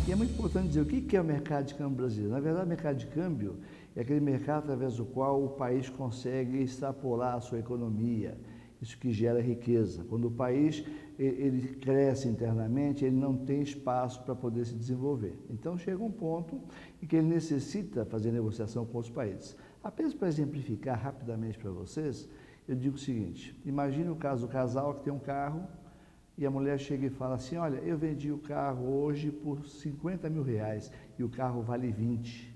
E é muito importante dizer o que é o mercado de câmbio brasileiro. Na verdade, o mercado de câmbio é aquele mercado através do qual o país consegue extrapolar a sua economia, isso que gera riqueza. Quando o país ele cresce internamente, ele não tem espaço para poder se desenvolver. Então chega um ponto em que ele necessita fazer negociação com outros países. Apenas para exemplificar rapidamente para vocês, eu digo o seguinte: imagine o caso do casal que tem um carro e a mulher chega e fala assim: olha, eu vendi o carro hoje por 50 mil reais e o carro vale 20.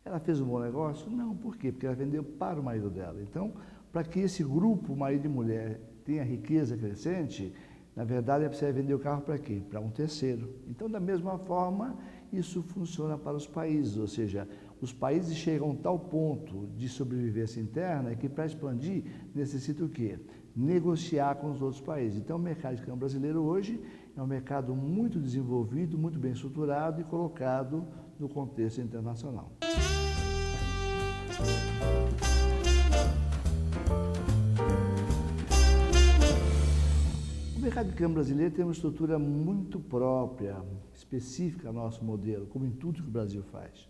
Ela fez um bom negócio? Não, por quê? Porque ela vendeu para o marido dela. Então, para que esse grupo, marido e mulher, tenha riqueza crescente, na verdade é preciso vender o carro para quê? Para um terceiro. Então, da mesma forma, isso funciona para os países, ou seja, os países chegam a tal ponto de sobrevivência interna que para expandir necessita o quê? Negociar com os outros países. Então, o mercado de câmbio brasileiro hoje é um mercado muito desenvolvido, muito bem estruturado e colocado no contexto internacional. O mercado de câmbio brasileiro tem uma estrutura muito própria, específica ao nosso modelo, como em tudo que o Brasil faz.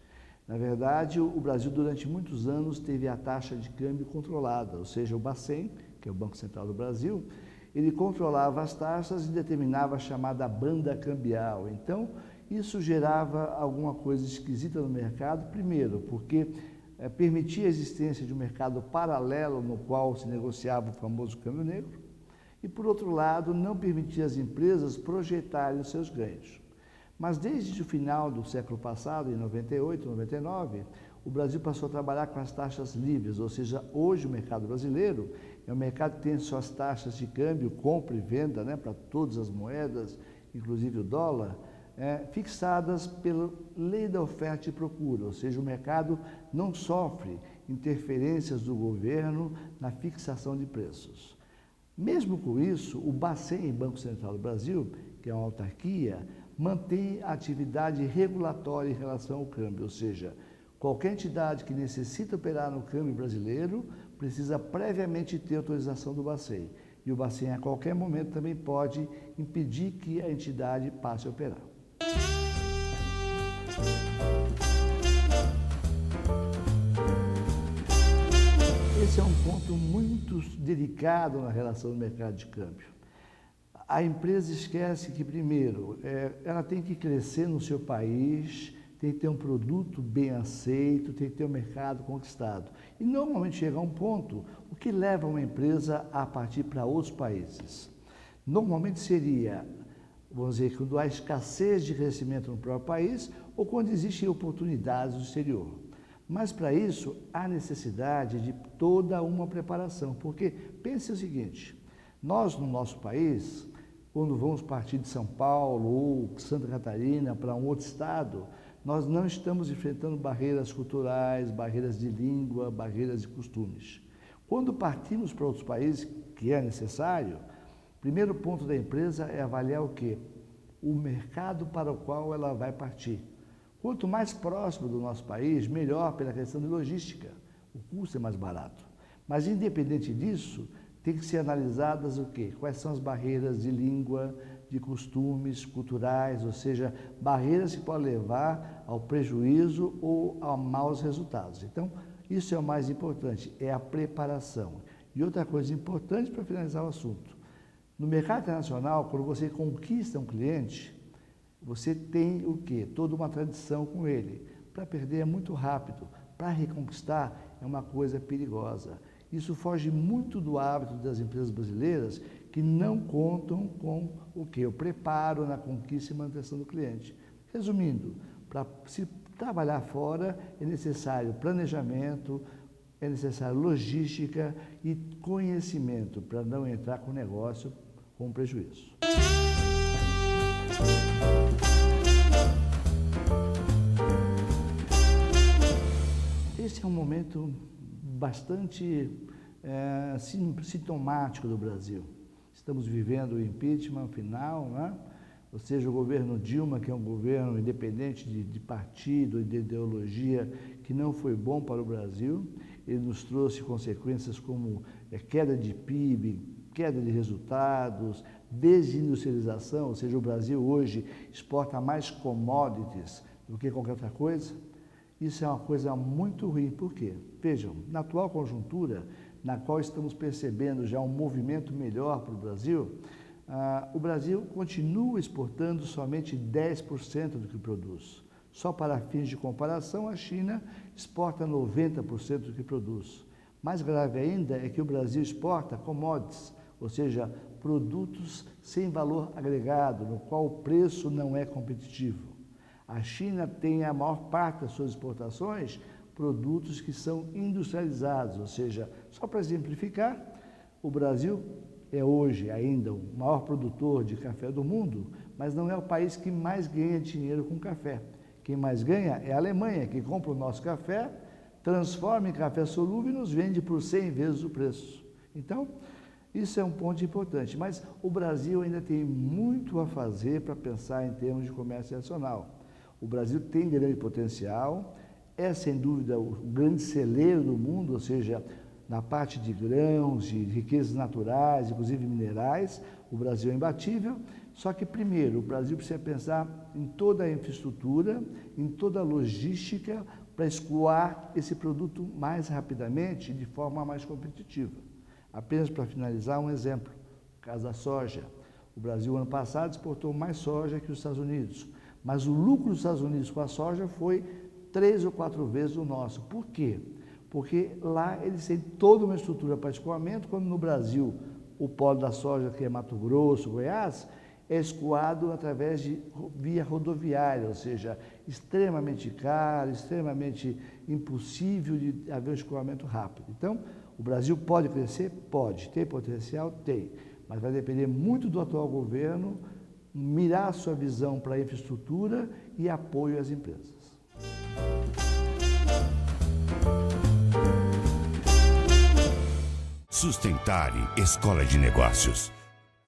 Na verdade, o Brasil durante muitos anos teve a taxa de câmbio controlada, ou seja, o Bacen, que é o Banco Central do Brasil, ele controlava as taxas e determinava a chamada banda cambial. Então, isso gerava alguma coisa esquisita no mercado, primeiro, porque permitia a existência de um mercado paralelo no qual se negociava o famoso câmbio negro, e, por outro lado, não permitia às empresas projetarem os seus ganhos. Mas desde o final do século passado, em 98, 99, o Brasil passou a trabalhar com as taxas livres, ou seja, hoje o mercado brasileiro é um mercado que tem suas taxas de câmbio, compra e venda, para todas as moedas, inclusive o dólar, fixadas pela lei da oferta e procura, ou seja, o mercado não sofre interferências do governo na fixação de preços. Mesmo com isso, o Bacen, Banco Central do Brasil, que é uma autarquia, mantém a atividade regulatória em relação ao câmbio, ou seja, qualquer entidade que necessita operar no câmbio brasileiro precisa previamente ter autorização do Bacen. E o Bacen, a qualquer momento, também pode impedir que a entidade passe a operar. Esse é um ponto muito delicado na relação do mercado de câmbio. A empresa esquece que, primeiro, ela tem que crescer no seu país, tem que ter um produto bem aceito, tem que ter um mercado conquistado. E normalmente chega a um ponto, o que leva uma empresa a partir para outros países. Normalmente seria, vamos dizer, quando há escassez de crescimento no próprio país ou quando existem oportunidades no exterior. Mas para isso há necessidade de toda uma preparação, porque pense o seguinte: nós no nosso país, quando vamos partir de São Paulo ou Santa Catarina para um outro estado, nós não estamos enfrentando barreiras culturais, barreiras de língua, barreiras de costumes. Quando partimos para outros países, que é necessário, o primeiro ponto da empresa é avaliar o quê? O mercado para o qual ela vai partir. Quanto mais próximo do nosso país, melhor pela questão de logística. O custo é mais barato. Mas, independente disso, tem que ser analisadas o quê? Quais são as barreiras de língua, de costumes culturais, ou seja, barreiras que podem levar ao prejuízo ou a maus resultados. Então, isso é o mais importante, é a preparação. E outra coisa importante para finalizar o assunto: no mercado internacional, quando você conquista um cliente, você tem o quê? Toda uma tradição com ele. Para perder é muito rápido, para reconquistar é uma coisa perigosa. Isso foge muito do hábito das empresas brasileiras que não contam com o quê? O preparo na conquista e manutenção do cliente. Resumindo, para se trabalhar fora é necessário planejamento, é necessário logística e conhecimento para não entrar com o negócio com prejuízo. Esse é um momento bastante sintomático do Brasil. Estamos vivendo o impeachment final, ou seja, o governo Dilma, que é um governo independente de partido e de ideologia, que não foi bom para o Brasil. Ele nos trouxe consequências como queda de PIB, queda de resultados, desindustrialização, ou seja, o Brasil hoje exporta mais commodities do que qualquer outra coisa. Isso é uma coisa muito ruim. Por quê? Vejam, na atual conjuntura, na qual estamos percebendo já um movimento melhor para o Brasil continua exportando somente 10% do que produz. Só para fins de comparação, a China exporta 90% do que produz. Mais grave ainda é que o Brasil exporta commodities, ou seja, produtos sem valor agregado, no qual o preço não é competitivo. A China tem a maior parte das suas exportações produtos que são industrializados, ou seja, só para exemplificar, o Brasil é hoje ainda o maior produtor de café do mundo, mas não é o país que mais ganha dinheiro com café. Quem mais ganha é a Alemanha, que compra o nosso café, transforma em café solúvel e nos vende por 100 vezes o preço. Então, isso é um ponto importante, mas o Brasil ainda tem muito a fazer para pensar em termos de comércio nacional. O Brasil tem grande potencial, é sem dúvida o grande celeiro do mundo, ou seja, na parte de grãos, de riquezas naturais, inclusive minerais, o Brasil é imbatível, só que primeiro o Brasil precisa pensar em toda a infraestrutura, em toda a logística para escoar esse produto mais rapidamente e de forma mais competitiva. Apenas para finalizar, um exemplo, o caso da soja. O Brasil, ano passado, exportou mais soja que os Estados Unidos, mas o lucro dos Estados Unidos com a soja foi 3 ou 4 vezes o nosso. Por quê? Porque lá eles têm toda uma estrutura para escoamento, quando no Brasil o polo da soja, que é Mato Grosso, Goiás, é escoado através de via rodoviária, ou seja, extremamente caro, extremamente impossível de haver um escoamento rápido. Então, o Brasil pode crescer? Pode. Tem potencial? Tem. Mas vai depender muito do atual governo mirar sua visão para a infraestrutura e apoio às empresas. Sustentare Escola de Negócios.